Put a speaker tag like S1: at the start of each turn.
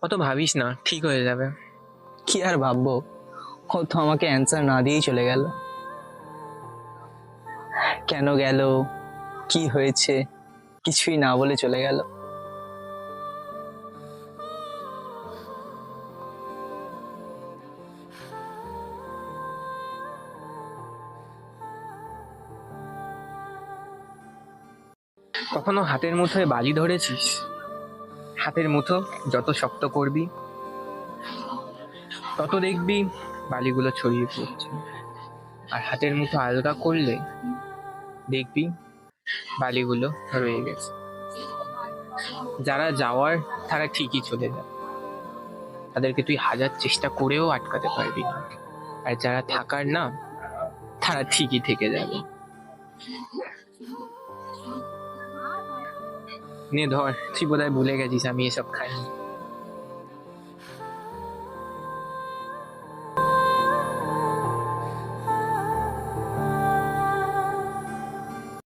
S1: অত ভাবিস না, ঠিক হয়ে যাবে।
S2: কি আর ভাববো, ও তো আমাকে অ্যান্সার না দিয়েই চলে গেল। কেন গেল, কি হয়েছে, কিছুই না বলে চলে গেল।
S1: কখনো হাতের মুঠোয় বালি ধরেছিস? হাতের মুঠো যত শক্ত করবি তত দেখবি বালিগুলো ছড়িয়ে পড়ছে, আর হাতের মুঠো আলগা করলে দেখবি বালিগুলো রয়ে গেছে। যারা যাওয়ার তারা ঠিকই চলে যাবে, তাদেরকে তুই হাজার চেষ্টা করেও আটকাতে পারবি না। আর যারা থাকার না, তারা ঠিকই থেকে যাবে। নে ধর, তুই বোধহয় ভুলে গেছিস আমি এসব খাই।